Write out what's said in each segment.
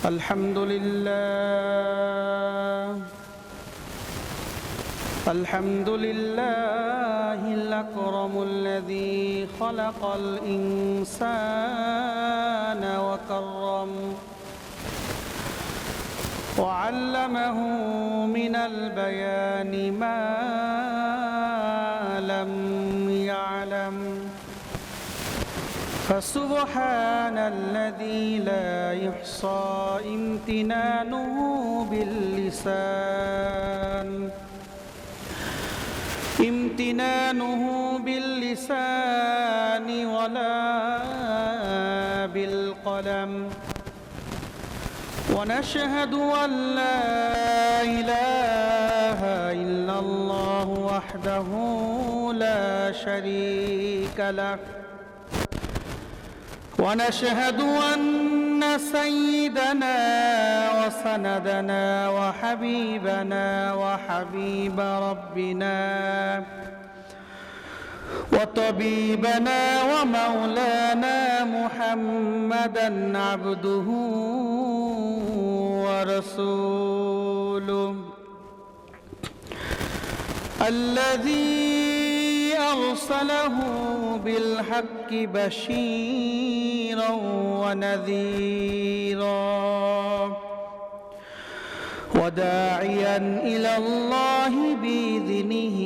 الحمد لله الأكرم الذي خلق الإنسان وكرم وعلمه من البيان ما لم يعلم فسبحان الذي لا يحصى امتنانه باللسان ولا بالقلم ونشهد أن لا إله إلا الله وحده لا شريك له ونشهد أن سيدنا وسندنا وحبيبنا وحبيب ربنا وطبيبنا ومولانا محمدا عبده ورسوله الذي أرسله بالحق بشيرا ونذيرا وداعيا إلى الله بإذنه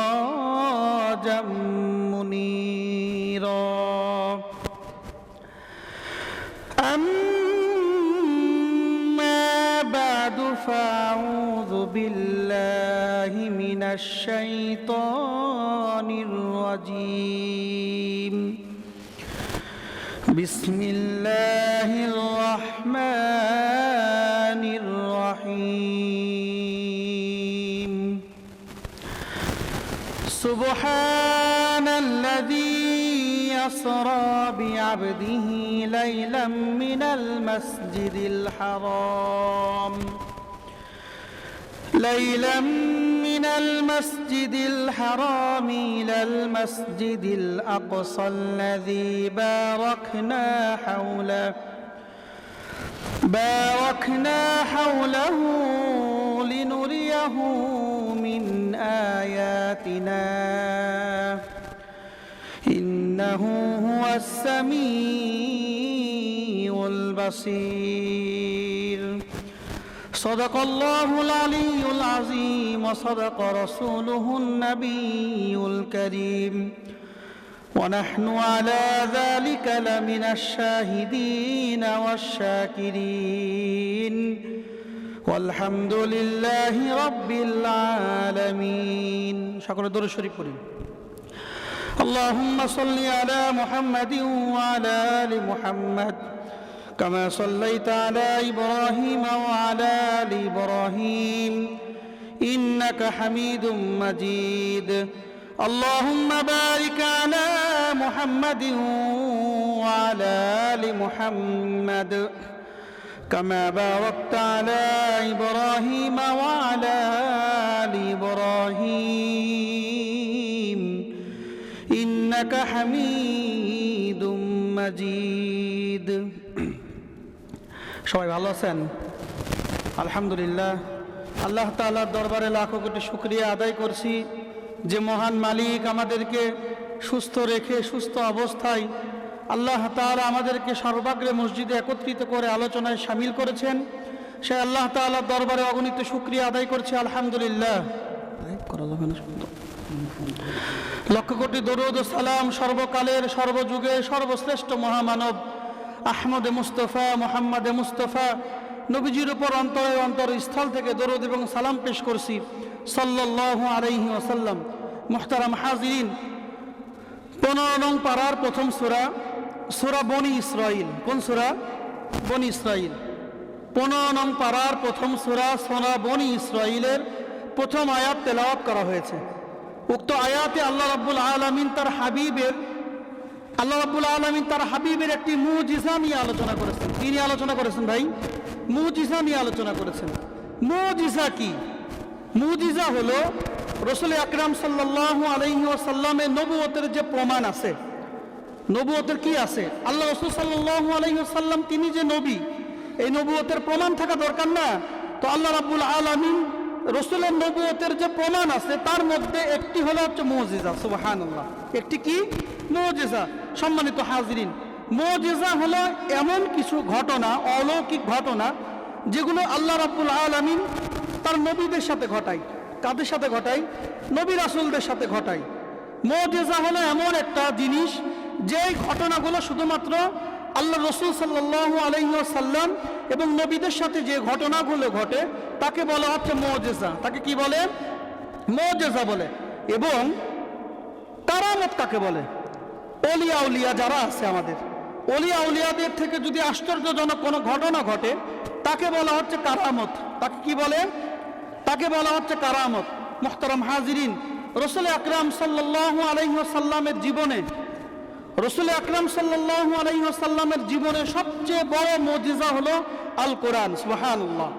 وسراجا منيرا أما بعد فأعوذ بالله من الشيطان الرجيم بسم الله الرحمن الرحيم سبحان الذي أسرى بعبده ليلا من المسجد الحرام إلى المسجد الأقصى الذي باركنا حوله لنريه من آياتنا إنه هو السميع البصير صدق الله العلي العظيم وصدق رسوله النبي الكريم ونحن على ذلك لمن الشاهدين والشاكرين والحمد لله رب العالمين شكرا دور الشريف قولين اللهم صل على محمد وعلى آل محمد كما صليت على إبراهيم وعلى آل إبراهيم إنك حميد مجيد اللهم بارك على محمد وعلى آل محمد كما باركت على إبراهيم وعلى آل إبراهيم إنك حميد مجيد সবাই ভালো আছেন আলহামদুলিল্লাহ আল্লাহ তাআলার দরবারে লাখো কোটি শুকরিয়া আদায় করছি যে মহান মালিক আমাদেরকে সুস্থ রেখে সুস্থ অবস্থায় আল্লাহ তাআলা আমাদেরকে সর্বাগ্রে মসজিদে একত্রিত করে আলোচনায় শামিল করেছেন সে আল্লাহ তাআলার দরবারে অগণিত শুকরিয়া আদায় করছি আলহামদুলিল্লাহ লক্ষ কোটি দরুদ ও সালাম সর্বকালের সর্বযুগে সর্বশ্রেষ্ঠ মহামানব আহমদে মুস্তফা মোহাম্মদে মুস্তফা নবীজির উপর অন্তরে অন্তরস্থল থেকে দরুদ এবং সালাম পেশ করছি সাল্লাল্লাহু আলাইহি ওয়াসাল্লাম মুহতারাম হাজিরিন 15 নং পারার প্রথম সূরা বনি ইসরাইল কোন সূরা বনি ইসরাইল 15 নং পারার প্রথম সূরা বনি ইসরাইলের প্রথম আয়াত তেলাওয়াত করা হয়েছে উক্ত আয়াতে আল্লাহ রাব্বুল আলামিন তার হাবিবের একটি মুজিজা নিয়ে আলোচনা করেছেন কি নিয়ে আলোচনা করেছেন ভাই মুজিজা নিয়ে আলোচনা করেছেন মুজিজা কি মুজিজা হলো রাসূল আকরাম সাল্লাল্লাহু আলাইহি ওয়াসাল্লামের নবুয়তের যে প্রমাণ আছে নবুয়তের কি আছে? আল্লাহ রাসূল সাল্লাল্লাহু আলাইহি ওয়াসাল্লাম তিনি যে নবী, এই নবুয়তের প্রমাণ থাকা দরকার না? তো আল্লাহ রাব্বুল আলামিন রসুলের নবুয়তের যে প্রমাণ আছে তার মধ্যে একটি হলো হচ্ছে মুজিজা। সুবহানাল্লাহ, একটি কি? মুজিজা। সম্মানিত হাজিরিন, মুজিজা হলো এমন কিছু ঘটনা, অলৌকিক ঘটনা, যেগুলো আল্লাহ রাব্বুল আলামিন তার নবীদের সাথে ঘটায়। কাদের সাথে ঘটায়? নবী রাসূলদের সাথে ঘটায়। মুজিজা হলো এমন একটা জিনিস যেই ঘটনাগুলো শুধুমাত্র আল্লাহ রসুল সাল্লাল্লাহু আলাইহি ওয়াসাল্লাম এবং নবীদের সাথে যে ঘটনাগুলো ঘটে তাকে বলা হচ্ছে মুজিজা। তাকে কি বলে? মুজিজা বলে। এবং কারামত কাকে বলে? ওলিয়া উলিয়া যারা আছে আমাদের, ওলিয়া উলিয়াদের থেকে যদি আশ্চর্যজনক কোনো ঘটনা ঘটে তাকে বলা হচ্ছে কারামত। তাকে কি বলে? তাকে বলা হচ্ছে কারামত। মুহতারাম হাজিরিন, রসুল আকরাম সাল্লাল্লাহু আলাইহি ওয়াসাল্লামের জীবনে, রসুল আকরাম সাল্লাল্লাহু আলাইহি ওয়াসাল্লামের জীবনে সবচেয়ে বড় মুজিজা হলো আল কোরআন। সুবহানাল্লাহ।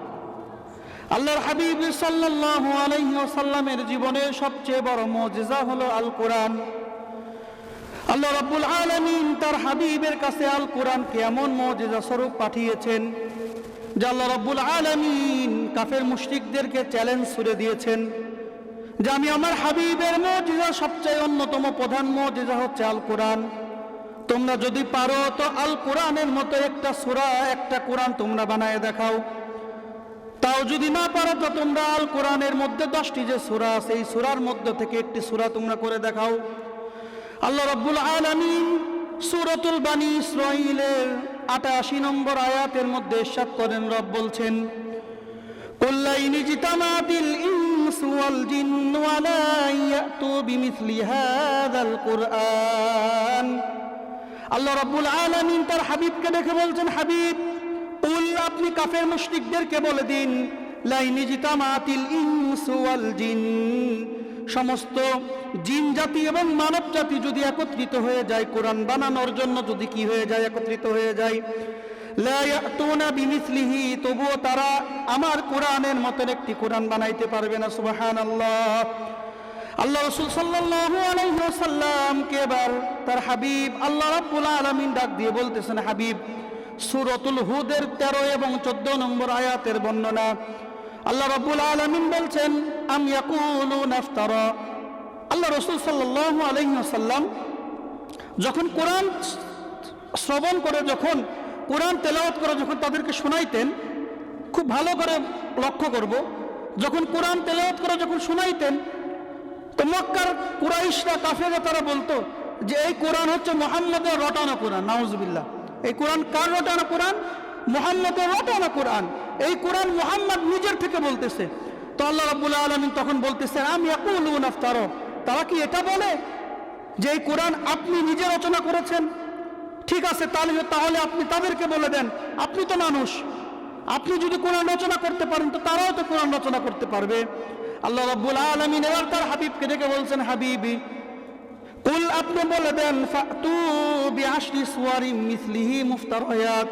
আল্লাহর হাবিব সাল্লাল্লাহু আলাইহি ওয়াসাল্লামের জীবনে সবচেয়ে বড় মুজিজা হলো আল কোরআন। আল্লাহ রাব্বুল আলামিন তার হাবিবের কাছে আল কোরআনকে এমন মুজিজা স্বরূপ পাঠিয়েছেন যে আল্লাহ রাব্বুল আলামিন কাফের মুশরিকদেরকে চ্যালেঞ্জ ছুড়ে দিয়েছেন যে আমি আমার হাবিবের মুজিজা, সবচেয়ে অন্যতম প্রধান মুজিজা হচ্ছে আল কোরআন। তোমরা যদি পারো তো আল কোরআনের মতো একটা সূরা, একটা কোরআন তোমরা বানায় দেখাও। তাও যদি না পারো তো তোমরা আল কোরআনের মধ্যে 10টি যে সূরা আছে এই সূরার মধ্য থেকে একটি সূরা তোমরা করে দেখাও। আল্লাহ রাব্বুল আলামিন সূরাতুল বানী ইসরাঈলের 88 নম্বর আয়াতের মধ্যে ইরশাদ করেন, রব বলছেন, কুল লা ইন ইজতামাতিল ইনসু ওয়াল জিন্নু আলা ইয়াতু বিমিসলি হাযাল কুরআন। আল্লাহ রাব্বুল আলামিন তার হাবিবকে দেখে বলছেন, হাবিব কুল, আপনি কাফের মুশরিকদেরকে বলে দিন, লা ইন ইজতামাতিল ইনসু ওয়াল জিন, সমস্ত জিন জাতি এবং মানব জাতি যদি একত্রিত হয়ে যায় কোরআন বানানোর জন্য, যদি কি হয়ে যায়? একত্রিত হয়ে যায়, লা ইয়াতুনা বিমিসলিহি, তবুও তারা আমার কোরআনের মতন একটি কোরআন বানাইতে পারবে না। সুবহানাল্লাহ। আল্লাহ রাসূল সাল্লাল্লাহু আলাইহি ওয়াসাল্লামকে এবার তার হাবিব আল্লাহ রাব্বুল আলামিন ডাক দিয়ে বলতেছেন, হাবিব, সূরাতুল হুদের 13 এবং 14 নম্বর আয়াতের বর্ণনা আল্লাহ রাব্বুল আলামিন বলছেন, আম ইয়াকুলুনা ইফতারা। আল্লাহ রাসূল সাল্লাল্লাহু আলাইহি ওয়াসাল্লাম যখন কোরআন শ্রবণ করে, যখন কোরআন তেলাওয়াত করে, যখন তাদেরকে শোনাইতেন, খুব ভালো করে লক্ষ্য করব, যখন কোরআন তেলাওয়াত করে যখন শোনাইতেন তো মক্কার কুরাইশরা, কাফেররা তারা বলতো যে এই কোরআন হচ্ছে মুহাম্মদের রটানো কোরআন। নাউজুবিল্লাহ। এই কোরআন কার রটানো কোরআন? মুহাম্মদের রটানো কোরআন। এই কোরআন মুহাম্মদ নিজের থেকে বলতেছে। তো আল্লাহ রাব্বুল আলামিন তখন বলতেছে, আম ইয়াকুলুনা ইফতারা, তারা কি এটা বলে যে এই কোরআন আপনি নিজে রচনা করেছেন? ঠিক আছে, তাহলে আপনি তাদেরকে বলে দেন, আপনি তো মানুষ, আপনি যদি কোরআন রচনা করতে পারেন তো তারাও তো কোরআন রচনা করতে পারবে। আল্লাহ রাব্বুল আলামিন এবার তার হাবিবকে ডেকে বলছেন, হাবিবি কুল, আপনি বলে দেন, ফাতু বিআশরি সুওয়ারিম মিসলিহি মুফতারায়াত।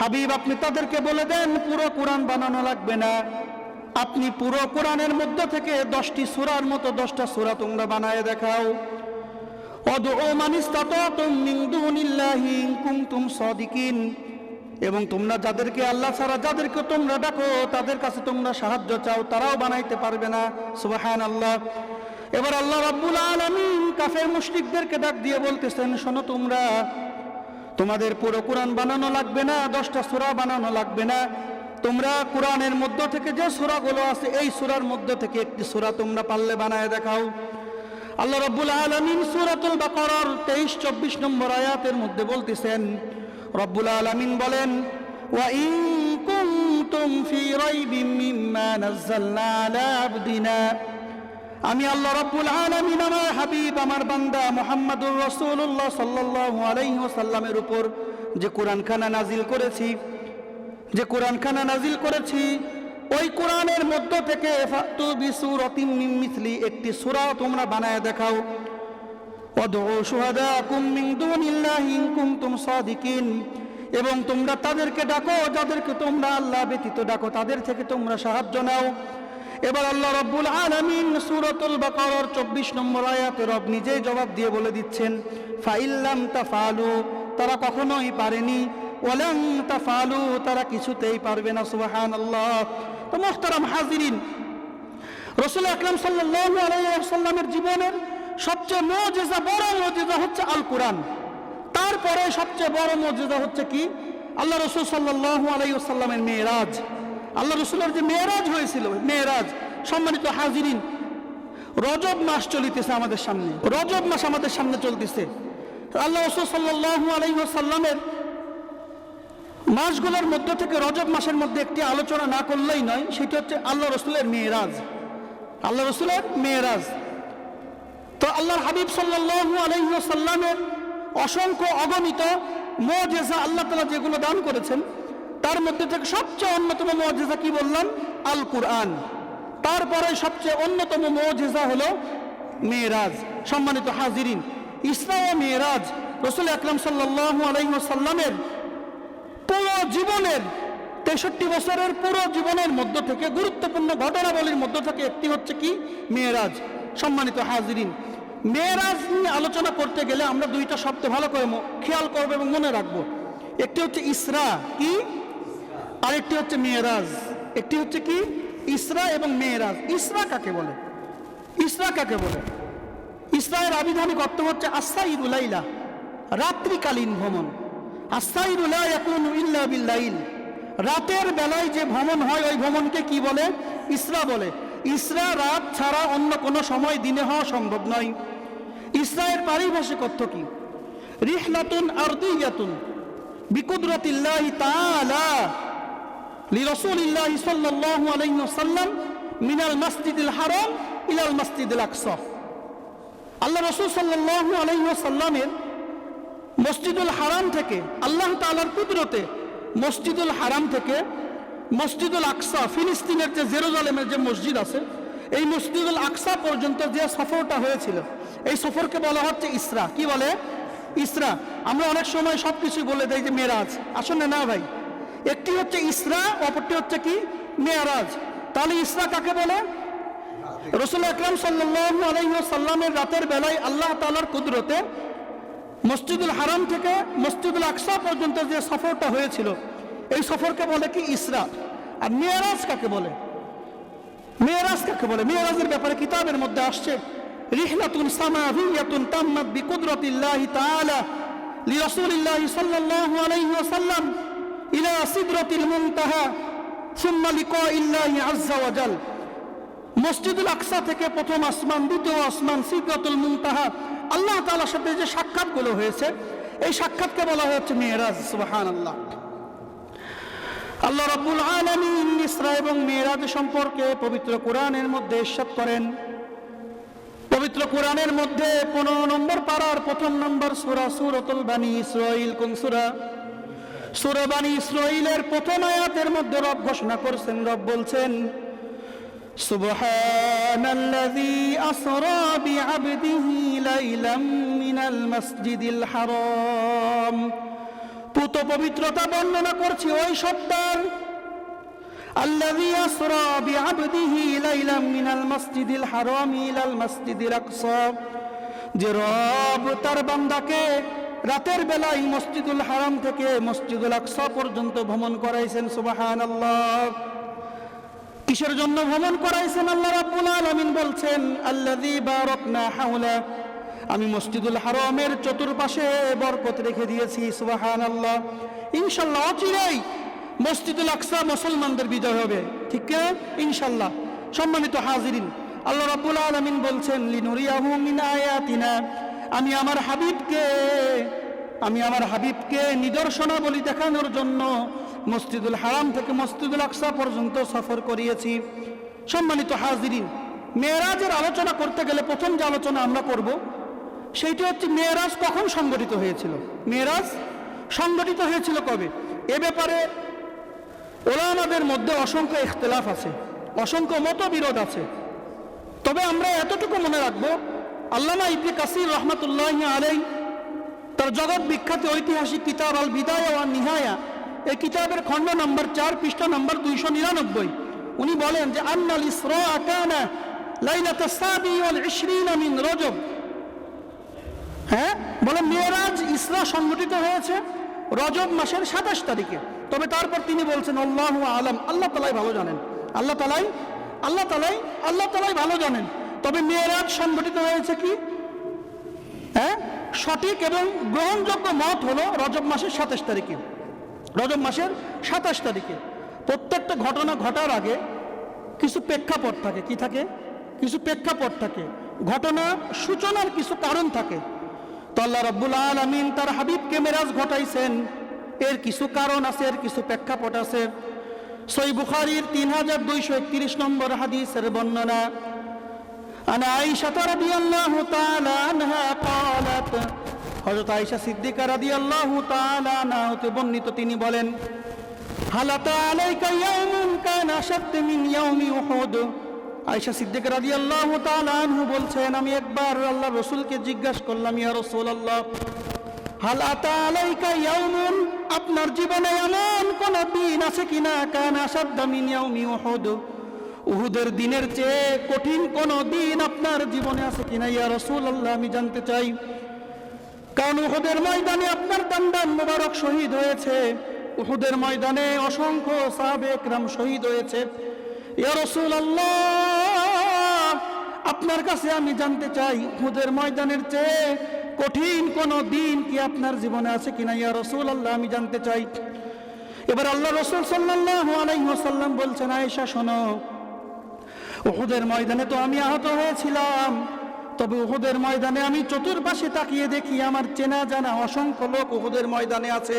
হাবিব, আপনি তাদেরকে বলে দেন পুরো কোরআন বানানো লাগবে না, আপনি পুরো কোরআনের মধ্যে থেকে 10টি সূরার মতো 10টা সূরা তোমরা বানায় দেখাও। ওয়াদউ মান ইসতাতাতুম মিন দুনিল্লাহি ইন কুনতুম সাদিকিন, এবং তোমরা যাদেরকে আল্লাহ ছাড়া যাদেরকে তোমরা ডাকো তাদের কাছে তোমরা সাহায্য চাও, তারাও বানাইতে পারবে না। সুবহানাল্লাহ। এবার আল্লাহ রাব্বুল আলামিন কাফের মুশরিকদেরকে ডাক দিয়ে বলতেছেন, শোনো, তোমরা, তোমাদের পুরো কোরআন বানানো লাগবে না, 10টা সূরা বানানো লাগবে না, তোমরা কোরআনের মধ্য থেকে যে সূরাগুলো আছে এই সূরার মধ্য থেকে একটি সূরা তোমরা পারলে বানায় দেখাও। আল্লাহ রাব্বুল আলামিন সূরাতুল বাকারার 23-24 নম্বর আয়াতের মধ্যে বলতেছেন, রব্বুল আলামিন বলেন, ওয়া ইন কুনতুম ফি রাইবিম মিম্মা নাযালনা আলা আবদিনা, আমি আল্লাহ রাব্বুল আলামিন আমার হাবিব, আমার বান্দা মুহাম্মদুর রাসূলুল্লাহ সাল্লাল্লাহু আলাইহি ওয়াসাল্লামের উপর যে কোরআনখানা নাজিল করেছি, যে কোরআনখানা নাজিল করেছি, ওই কোরআনের মধ্য থেকে ফাতু বিসূরাতিন মিন মিসলি, একটি সূরা তোমরা বানায় দেখাও। ওয়াদউ শুহাদাকুম মিন দুনিল্লাহি ইন কুনতুম সাদিকিন, এবং তোমরা তাদেরকে ডাকো যাদেরকে তোমরা আল্লাহ ব্যতীত ডাকো, তাদের থেকে তোমরা সাহায্য নাও। এবার আল্লাহ রাব্বুল আলামিন সূরাতুল বাকারার 24 নম্বর আয়াতে রব নিজেই জবাব দিয়ে বলে দিচ্ছেন, ফাইল্লাম তাফালু, তারা কখনোই পারেনি, ওয়ালান তাফালু, তারা কিছুতেই পারবে না। সুবহানাল্লাহ। তো মুহতারাম হাজিরিন, রাসূল আকরাম সাল্লাল্লাহু আলাইহি ওয়াসাল্লামের জীবনের সবচেয়ে মুজিজা, বড় মুজিজা হচ্ছে আল কোরআন। তারপরে সবচেয়ে বড় মুজিজা হচ্ছে কি? আল্লাহ রাসূল সাল্লাল্লাহু আলাইহি ওয়াসাল্লামের মেরাজ। আল্লাহ রাসূলের যে মেরাজ হয়েছিল, মেরাজ। সম্মানিত হাজিরিন, রজব মাস চলিতেছে আমাদের সামনে, রজব মাস আমাদের সামনে চলতেছে। আল্লাহ রাসূল সাল্লাল্লাহু আলাইহি ওয়াসাল্লামের মাসগুলোর মধ্য থেকে রজব মাসের মধ্যে একটি আলোচনা না করলেই নয়, সেটা হচ্ছে আল্লাহ রাসূলের মেরাজ। আল্লাহ রাসূলের মেরাজ। তো আল্লাহর হাবিব সাল্লাল্লাহু আলাইহি ওয়াসাল্লামের অসংখ্য অগণিত মুজিজা আল্লাহ তাআলা যেগুলো দান করেছেন, তার মধ্যে থেকে সবচেয়ে অন্যতম মুজিজা কি বললাম? আল কোরআন। তারপরে সবচেয়ে অন্যতম মুজিজা হলো মেরাজ। সম্মানিত হাজিরিন, ইসরা ও মেরাজ রাসূল আকরাম সাল্লাল্লাহু আলাইহি ওয়াসাল্লামের পুরো জীবনের 63 বছরের পুরো জীবনের মধ্য থেকে গুরুত্বপূর্ণ ঘটনাবলীর মধ্য থেকে একটি হচ্ছে কি? মেরাজ। সম্মানিত হাজিরিন, মেরাজ নিয়ে আলোচনা করতে গেলে আমরা দুইটা শব্দ ভালো করে খেয়াল করব এবং মনে রাখবো। একটি হচ্ছে ইসরা, কি? আর একটি হচ্ছে মেরাজ। একটি হচ্ছে কি? ইসরা এবং মেরাজ। ইসরা কাকে বলে? ইসরা কাকে বলে? ইসরায়ের আবিধানিক অর্থ হচ্ছে আসাইরু লাইলা, রাত্রিকালীন ভ্রমণ। আসাইরু লা ইয়াকুনু ইল্লা বিল্লাইল, রাতের বেলায় যে ভ্রমণ হয় ওই ভ্রমণকে কি বলে? ইসরা বলে। ইসরা রাত ছাড়া অন্য কোনো সময় দিনে হওয়া সম্ভব নয়। ইসরায়ের পারিভাষিক অর্থ কি? রিহলাতুন আরদিয়াতুন বিকুদরাতিল্লাহি তাআলা লিরাসূলিল্লাহি সাল্লাল্লাহু আলাইহি ওয়াসাল্লাম মিনাল মাসজিদিল হারাম ইলাল মাসজিদিল আকসা। আল্লাহ রাসূল সাল্লাল্লাহু আলাইহি ওয়াসাল্লামের মসজিদুল হারাম থেকে, আল্লাহ তাআলার কুদরতে মসজিদুল হারাম থেকে মসজিদুল আকসা, ফিলিস্তিনের যে জেরুজালেমের যে মসজিদ আছে, এই মসজিদুল আকসা পর্যন্ত যে সফরটা হয়েছিল, এই সফরকে বলা হচ্ছে ইসরা। কি বলে? ইসরা। আমরা অনেক সময় সবকিছু বলে দেই যে মেরাজ, আসলে না ভাই। একটি হচ্ছে ইসরা, অপরটি হচ্ছে কি? মেরাজ। তাহলে ইসরা কাকে বলে? রাসূল আকরাম সাল্লাল্লাহু আলাইহি ওয়াসাল্লামের রাতের বেলায় আল্লাহ তাআলার কুদরতে মসজিদুল হারাম থেকে মসজিদুল আকসা পর্যন্ত যে সফরটা হয়েছিল, এই সফরকে বলে কি? ইসরা। আর মেরাজ কাকে বলে? মেরাজ কাকে বলে? মেরাজের ব্যাপারে কিতাবের মধ্যে আসছে, রিহলাতুন সামাভিয়াতুন তাম্মাত বিকুদরাতিল্লাহি তাআলা লিরাসূলিল্লাহি সাল্লাল্লাহু আলাইহি ওয়াসাল্লাম ইলা সিদরাতিল মুনতাহা সুম্মা লিকাইল্লাহি আযজা ওয়া জাল। মসজিদুল আকসা থেকে প্রথম আসমান, দ্বিতীয় আসমান, সিদরাতুল মুনতাহা, আল্লাহ তাআলার সাথে যে সাক্ষাৎগুলো হয়েছে, এই সাক্ষাৎকে বলা হচ্ছে মেরাজ। সুবহানাল্লাহ। আল্লাহ রাব্বুল আলামিন ইসরা এবং মেরাজ সম্পর্কে পবিত্র কোরআনের মধ্যে ইরশাদ করেন। পবিত্র কোরআনের মধ্যে 15 নম্বর পারার 1 নম্বর সূরা, সূরাতুল বানী ইসরাঈল। কোন সূরা? সূরা বানী ইসরাঈলের প্রথম আয়াতের মধ্যে রব ঘোষণা করেছেন, রব বলছেন, সুবহানাল্লাযী আসরা বিআবদিহি লাইলাম মিনাল মাসজিদিল হারাম। পুত পবিত্রতা বর্ণনা করছি ওই সত্তার, আল্লাযী আসরা বিআবদিহি লাইলাম মিনাল মাসজিদিল হারাম ইলাল মাসজিদিল আকসা, যে রব তার বান্দাকে রাতের বেলায় মসজিদুল হারাম থেকে মসজিদুল আকসা পর্যন্ত ভ্রমণ করাইছেন। সুবহানাল্লাহ। কিসের জন্য ভ্রমণ করাইছেন? আল্লাহ রাব্বুল আলামিন বলছেন, আল্লাযী বারাকনা হাওলা, আমি মসজিদুল হারামের চতুর্পাশে বরকত রেখে দিয়েছি। সুবহানাল্লাহ। ইনশাআল্লাহ অচিরেই মসজিদুল আকসা মুসলমানদের বিজয় হবে, ঠিক না? ইনশাআল্লাহ। সম্মানিত হাজিরিন, আল্লাহ রাব্বুল আলামিন বলছেন, লিনুরিয়াহু মিন আয়াতিনা, আমি আমার হাবিবকে নিদর্শনাবলী দেখানোর জন্য মসজিদুল হারাম থেকে মসজিদুল আকসা পর্যন্ত সফর করিয়েছি। সম্মানিত হাজিরিন, মেরাজের আলোচনা করতে গেলে প্রথম যে আলোচনা আমরা করব সেইটি হচ্ছে মেরাজ কখন সংগঠিত হয়েছিল। মেরাজ সংগঠিত হয়েছিল কবে? এ ব্যাপারে উলামাদের মধ্যে অসংখ্য ইখতিলাফ আছে, অসংখ্য মতবিরোধ আছে। তবে আমরা এতটুকু মনে রাখবো, আল্লামা ইবনে কাসির রাহমাতুল্লাহি আলাইহি তার জগৎ বিখ্যাত ঐতিহাসিক কিতাব আল বিদায়া ওয়ান নিহায়া, এই কিতাবের খণ্ড নম্বর 4 পৃষ্ঠা নম্বর 299, উনি বলেন যে আন্নাল ইসরা কানা লাইলাতাস সাবি ওয়াল 20 মিন রজব। হ্যাঁ, বলে মেরাজ ইসরা সংঘটিত হয়েছে রজব মাসের 27 তারিখে। তবে তারপর তিনি বলছেন আল্লাহু আলাম, আল্লাহ তাআলাই ভালো জানেন, আল্লাহ তাআলাই ভালো জানেন। তবে মেরাজ সংঘটিত হয়েছে কি, হ্যাঁ, সঠিক এবং গ্রহণযোগ্য মত হলো রজব মাসের 27 তারিখে। রজব মাসের 27 তারিখে প্রত্যেকটা ঘটনা ঘটার আগে কিছু প্রেক্ষাপট থাকে। কি থাকে? কিছু প্রেক্ষাপট থাকে, ঘটনা সূচনার কিছু কারণ থাকে। তো আল্লাহ রাব্বুল আলামিন তার হাবিবকে মেরাজ ঘটাইছেন, এর কিছু কারণ আছে, এর কিছু প্রেক্ষাপট আছে। সহিহ বুখারীর 3231 নম্বর হাদিসের বর্ণনা, আন আয়েশা রাদিয়াল্লাহু তাআলা আনহা قالت, হযরত আয়েশা সিদ্দিকা রাদিয়াল্লাহু তাআলা আনহা হতে বর্ণিত, তিনি বলেন হালাতা আলাইকা ইয়াউমুন কানা আশাদ্দ মিন ইয়াউমি উহুদ। আয়েশা সিদ্দিকা রাদিয়াল্লাহু তাআলা আনহু বলছেন, আমি একবার আল্লাহর রাসূলকে জিজ্ঞাসা করলাম, ইয়া রাসূলুল্লাহ, হালাতা আলাইকা ইয়াউমুন, আপনার জীবনে এমন কোন দিন আছে কিনা কানা আশাদ্দ মিন ইয়াউমি উহুদ, উহুদের দিনের চেয়ে কঠিন কোন দিন আপনার জীবনে আছে কিনা ইয়া রাসূলুল্লাহ, আমি জানতে চাই। কারণ উহুদের ময়দানে আপনার দান্দান মোবারক শহীদ হয়েছে, উহুদের ময়দানে অসংখ্য সাহাবে একরাম শহীদ হয়েছে। ইয়া রাসূলুল্লাহ, আপনার কাছে আমি জানতে চাই উহুদের ময়দানের চেয়ে কঠিন কোন দিন কি আপনার জীবনে আছে কিনা ইয়া রাসূলুল্লাহ, আমি জানতে চাই। এবার আল্লাহ রাসূল সাল্লাল্লাহু আলাইহি ওয়াসাল্লাম বলছেন, আয়েশা শোনো, উহুদের ময়দানে তো আমি আহত হয়েছিলাম, তবে উহুদের ময়দানে আমি চতুর্পাশে তাকিয়ে দেখি আমার চেনা জানা অসংখ্য লোক উহুদের ময়দানে আছে।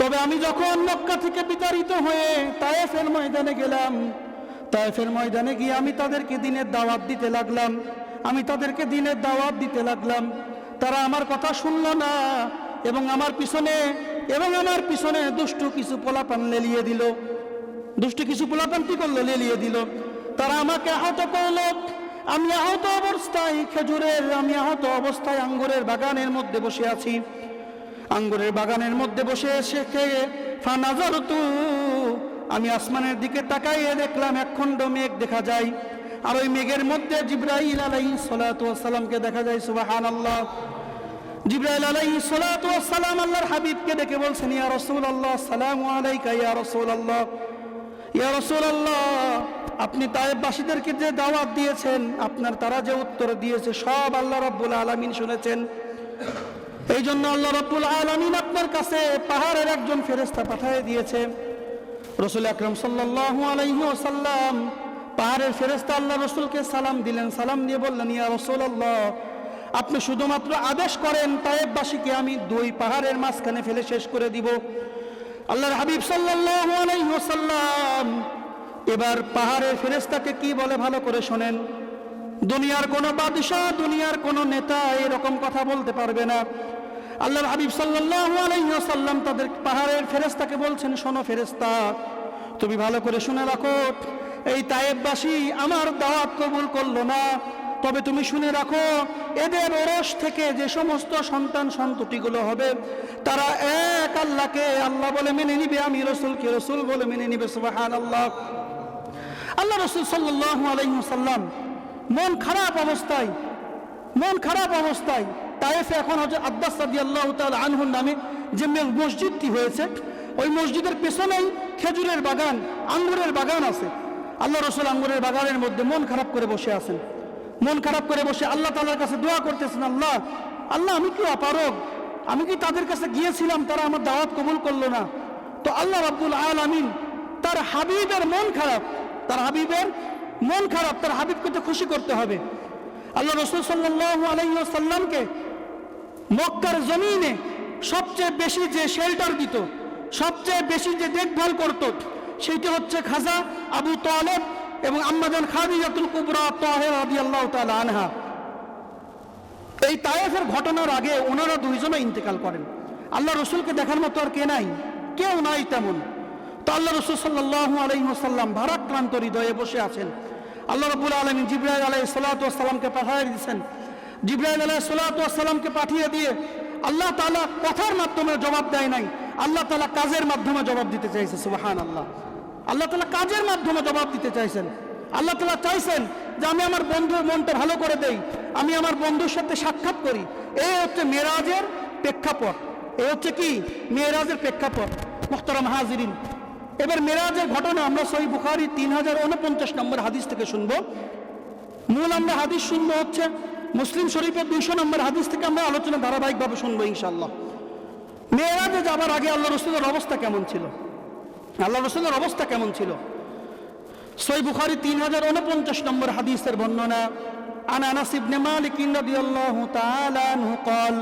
তবে আমি যখন মক্কা থেকে বিতাড়িত হয়ে তায়েফের ময়দানে গেলাম, তায়েফের ময়দানে গিয়ে আমি তাদেরকে দ্বীনের দাওয়াত দিতে লাগলাম। তারা আমার কথা শুনল না এবং আমার পিছনে দুষ্টু কিছু পোলাপান লেলিয়ে দিল। কি করলো? লেলিয়ে দিল। তারা আমাকে আহত করলো। আমি আহত অবস্থায় আঙ্গুরের বাগানের মধ্যে বসে আছি। আঙ্গুরের বাগানের মধ্যে বসে এসে ফানাজারতু, আমি আসমানের দিকে তাকাইয়ে দেখলাম একখণ্ড মেঘ দেখা যায়, আর ওই মেঘের মধ্যে জিবরাইল আলাইহিস সালাতু ওয়াস সালামকে দেখা যায়। সুবহানাল্লাহ। জিবরাইল আলাইহিস সালাতু ওয়াস সালাম আল্লাহর হাবিবকে ডেকে বলছেন, ইয়া রাসূলুল্লাহ, আসসালামু আলাইকা ইয়া রাসূলুল্লাহ। ইয়া রাসূলুল্লাহ, আপনি তায়েফবাসীদেরকে যে দাওয়াত দিয়েছেন, আপনার তারা যে উত্তর দিয়েছে সব আল্লাহ রাব্বুল আলামিন শুনেছেন। এই জন্য আল্লাহ রাব্বুল আলামিন আপনার কাছে পাহাড়ের একজন ফেরেশতা পাঠিয়ে দিয়েছে। রাসূল আকরাম সাল্লাল্লাহু আলাইহি ওয়াসাল্লাম পাহাড়ের ফেরেশতা আল্লাহ রাসূলকে সালাম দিলেন। সালাম দিয়ে বললেন, ইয়া রাসূলুল্লাহ, আপনি শুধুমাত্র আদেশ করেন তায়েফবাসীকে আমি 2 পাহাড়ের মাঝখানে ফেলে শেষ করে দিব। আল্লাহর হাবিব সাল্লাল্লাহু আলাইহি ওয়াসাল্লাম এবার পাহাড়ের ফেরেশতাকে কি বলে ভালো করে শোনেন। দুনিয়ার কোনো বাদশাহ, দুনিয়ার কোনো নেতা এরকম কথা বলতে পারবে না। আল্লাহর হাবিব সাল্লাল্লাহু আলাইহি ওয়াসাল্লাম তাদের পাহাড়ের ফেরেশতাকে বলছেন, শোনো ফেরেশতা, তুমি ভালো করে শুনে রাখো, এই তায়েফবাসী আমার দাওয়াত কবুল করলো না, তবে তুমি শুনে রাখো, এদের ওরস থেকে যে সমস্ত সন্তান সন্ততিগুলো হবে তারা এক আল্লাহকে আল্লাহ বলে মেনে নিবে, আমি রাসূলকে রাসূল বলে মেনে নিবে। সুবহানাল্লাহ। আল্লাহ রাসূল সাল্লাল্লাহু আলাইহি ওয়াসাল্লাম মন খারাপ অবস্থায় তায়েফে এখন হযরত আব্বাস রাদিয়াল্লাহু তাআলা আনহু নামে যে মসজিদটি হয়েছে, ওই মসজিদের পেছনেই খেজুরের বাগান, আঙ্গুরের বাগান আছে। আল্লাহ রাসূল আঙ্গুরের বাগানের মধ্যে মন খারাপ করে বসে আছেন। মন খারাপ করে বসে আল্লাহ তাআলার কাছে দোয়া করতেছেন, আল্লাহ, আমি কি অপারগ? আমি কি তাদের কাছে গিয়েছিলাম, তারা আমার দাওয়াত কবুল করলো না? তো আল্লাহ রাব্বুল আলামিন তার হাবিবের মন খারাপ, তার হাবিবকে তো খুশি করতে হবে। আল্লাহ রাসূল সাল্লাল্লাহু আলাইহি ওয়াসাল্লামকে মক্কার জমিনে সবচেয়ে বেশি যে শেল্টার দিত, সবচেয়ে বেশি যে দেখভাল করত, সেইটা হচ্ছে খাজা আবু তালেব এবং আম্মাজান খাদিজাতুল কুবরা তাহেরা রাদিয়াল্লাহু তাআলা আনহা। এই তায়েফের ঘটনার আগে ওনারা 2 জনে ইন্তেকাল করেন। আল্লাহ রাসূলকে দেখার মতো আর কেউ নাই তেমন। তো আল্লাহ রাসূল সাল্লাল্লাহু আলাইহি ওয়াসাল্লাম ভারাক্রান্ত হৃদয়ে বসে আছেন। আল্লাহ রাব্বুল আলামিন জিবরাইল আলাইহিস সালাতু ওয়াস সালামকে পাঠিয়ে দিয়েছেন। জিবরাইল আলাইহিস সালাতু ওয়াস সালামকে পাঠিয়ে দিয়ে আল্লাহ তাআলা কথার মাধ্যমে জবাব দেয় নাই, আল্লাহ তাআলা কাজের মাধ্যমে জবাব দিতে চাইছে। সুবহানাল্লাহ। আল্লাহ তাআলা কাজের মাধ্যমে জবাব দিতে চাইছেন। আল্লাহ তাআলা চাইছেন যে আমি আমার বন্ধুর মনটা ভালো করে দেই, আমি আমার বন্ধুর সাথে সাক্ষাৎ করি। এই হচ্ছে মেরাজের প্রেক্ষাপট, এই হচ্ছে কি মেরাজের প্রেক্ষাপট। মুহতারাম হাজিরিন, এবার মেরাজের ঘটনা আমরা সহিহ বুখারী 3049 নম্বর হাদিস থেকে শুনবো। মূল আমরা হাদিস শুনবো হচ্ছে মুসলিম শরীফের 200 নম্বর হাদিস থেকে আমরা আলোচনা ধারাবাহিকভাবে শুনবো ইনশাআল্লাহ। মেরাজে যাবার আগে আল্লাহ রাসূলের অবস্থা কেমন ছিল, আল্লাহ রাসূলের অবস্থা কেমন ছিল? সহিহ বুখারী 3049 নম্বর হাদিসের বর্ণনা। আন আনাস ইবনে মালিক রাদিয়াল্লাহু তাআলা আনহু قال,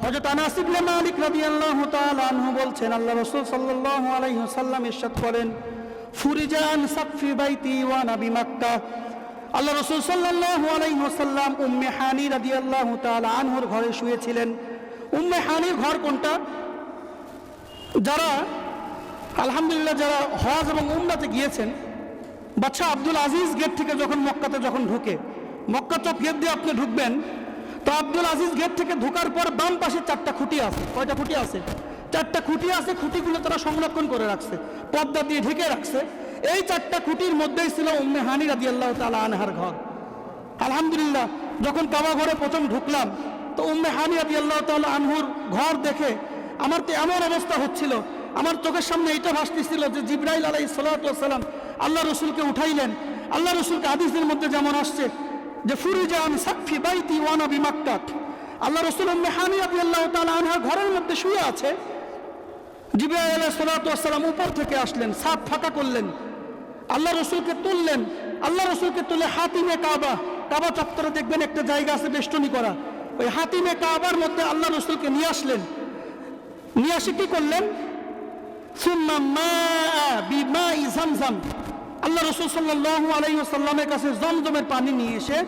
হযরত আনাস ইবনে মালিক রাদিয়াল্লাহু তাআলা আনহু বলছেন আল্লাহ রাসূল সাল্লাল্লাহু আলাইহি ওয়াসাল্লাম ইরশাদ করেন, ফুরিজা আন সাকফি বাইতি ওয়া নবী মক্কা। আল্লাহ রাসূল সাল্লাল্লাহু আলাইহি ওয়াসাল্লাম উম্মে হানি রাদিয়াল্লাহু তাআলা আনহুর ঘরে শুয়েছিলেন। উম্মে হানির ঘর কোনটা? যারা আলহামদুলিল্লাহ যারা হজ এবং উমরাতে গিয়েছেন, বাদশা আব্দুল আজিজ গেট থেকে যখন মক্কাতে যখন ঢুকে, মক্কা চক গেট দিয়ে আপনি ঢুকবেন, তো আব্দুল আজিজ গেট থেকে ঢোকার পর বাম পাশে 4টা খুঁটি আছে। কয়টা খুঁটি আছে? 4টা খুঁটি আছে। খুঁটিগুলো তারা সংরক্ষণ করে রাখছে, পর্দা দিয়ে ঢেকে রাখছে। এই 4টা খুঁটির মধ্যেই ছিল উম্মে হানি রাদিয়াল্লাহু তাআলা আনহার ঘর। আলহামদুলিল্লাহ যখন কাবা ঘরে প্রথম ঢুকলাম, তো উম্মে হানি রাদিয়াল্লাহু তাআলা আনহুর ঘর দেখে আমার তো এমন অবস্থা হচ্ছিল, আমার চোখের সামনে এইটা ভাসতেছিল যে জিবরাইল আলাইহিস সালাতু ওয়াস সালাম আল্লাহ রাসূলকে উঠাইলেন। আল্লাহ রাসূলকে হাদিসের মধ্যে যেমন আসছে যে ফুরিজা আন সাকফি বাইতি ওয়া নবী মক্কা, আল্লাহ রাসূল উম্মে হানি রাদিয়াল্লাহু তাআলা আনহা ঘরের মধ্যে শুয়ে আছে। জিবরাইল আলাইহিস সালাতু ওয়াস সালাম উপর থেকে আসলেন, ছাদ ফাঁকা করলেন, আল্লাহ রাসূলকে তুললেন। আল্লাহ রাসূলকে তুলে হাতিমে কাবা, কাবা চত্বরে দেখবেন একটা জায়গা আছে বেষ্টনী করা, ওই হাতিমে কাবার মধ্যে আল্লাহ রাসূলকে নিয়ে আসলেন। নিয়ে আসে কি করলেন? সুম্মা মাআ বিমাই জামজাম, আল্লাহ রাসূল সাল্লাল্লাহু আলাইহি ওয়াসাল্লামের কাছে জমজমের পানি নিয়ে এসে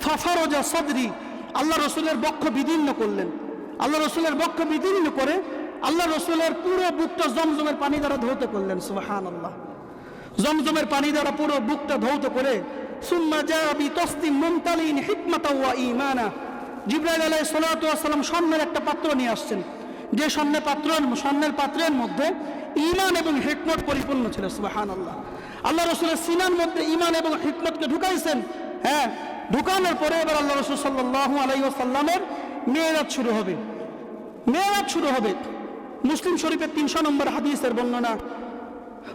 ফাফারাজা সাদরি, আল্লাহ রাসূলের বক্ষ বিদীর্ণ করলেন। আল্লাহ রাসূলের বক্ষ বিদীর্ণ করে আল্লাহ রাসূলের পুরো বুকটা জমজমের পানি দ্বারা ধৌত করলেন। সুবহানাল্লাহ, জমজমের পানি দ্বারা পুরো বুকটা ধৌত করে সুম্মা জাআ বিতাসদিম মুমতালিন হিকমাতাও ওয়া ঈমানা, জিবরাইল আলাইহিস সালাতু ওয়াস সালাম স্বর্ণের একটা পাত্র নিয়ে আসছেন, যে স্বর্ণের পাত্রের মধ্যে ঈমান এবং হিকমত পরিপূর্ণ ছিল। সুবহানাল্লাহ, আল্লাহ রাসূলের সিনার মধ্যে ঈমান এবং হিকমতকে ঢুকাইছেন। হ্যাঁ, ঢুকানোর পরে এবার আল্লাহ রাসূল সাল্লাল্লাহু আলাইহি ওয়াসাল্লামের মেরাজ শুরু হবে। মেরাজ শুরু হবে। মুসলিম শরীফের 300 নম্বর হাদিসের বর্ণনা।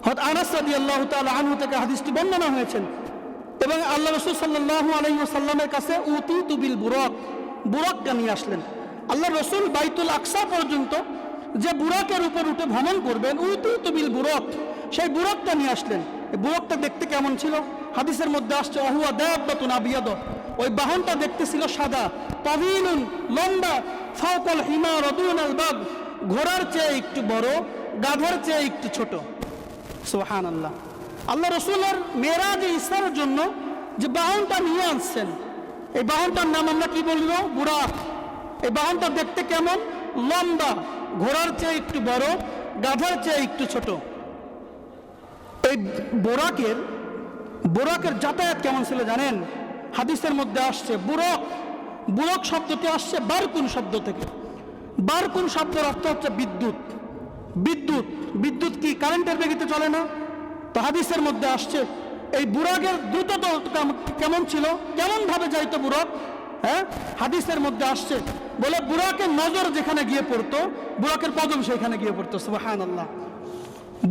হযরত আনাস রাদিয়াল্লাহু তাআলা আনহু থেকে হাদিসটি বর্ণনা হয়েছে। এবং আল্লাহ রাসূল সাল্লাল্লাহু আলাইহি ওয়াসাল্লামের কাছে উতিতু বিল বুরাক, বুরাকটা নিয়ে আসলেন। আল্লাহ রাসূল বাইতুল আকসা পর্যন্ত যে বুরাকের উপর উঠে ভ্রমণ করবেন, উতিতু বিল বুরাক, সেই বুরাকটা নিয়ে আসলেন। এই বুরাকটা দেখতে কেমন ছিল? হাদিসের মধ্যে আসছে ওহুয়া দাব্বাতুন আবিয়াদ, ওই বাহনটা দেখতে ছিল সাদা, তাবিলুন লম্বা, ফাওকাল হিমার দুনাল বাগ, ঘোড়ার চেয়ে একটু বড়, গাধার চেয়ে একটু ছোট। সুবহানাল্লাহ, আল্লাহ রাসূলের মেরাজে ইসরার জন্য যে বাহনটা নিয়ে আসছেন, এই বাহনটার নাম আমরা কি বলব? বুরাক। এই বাহনটা দেখতে কেমন? লম্বা, ঘোড়ার চেয়ে একটু বড়, গাধার চেয়ে একটু ছোট। এই বুরাকের যাতায়াত কেমন ছিল জানেন? হাদিসের মধ্যে আসছে বুরাক শব্দটি আসছে বারকুন শব্দ থেকে। বারকুন শব্দের অর্থ হচ্ছে বিদ্যুৎ। বিদ্যুৎ কি কারেন্টের বেগেতে চলে না? তো হাদিসের মধ্যে আসছে এই বুরাকের দ্রুততা কেমন ছিল, কেমন ভাবে যাইতো বুরাক। হ্যাঁ, হাদিসের মধ্যে আসছে বলে বুরাকের নজর যেখানে গিয়ে পড়তো, বুরাকের কদম সেখানে গিয়ে পড়তো। সুবহানাল্লাহ,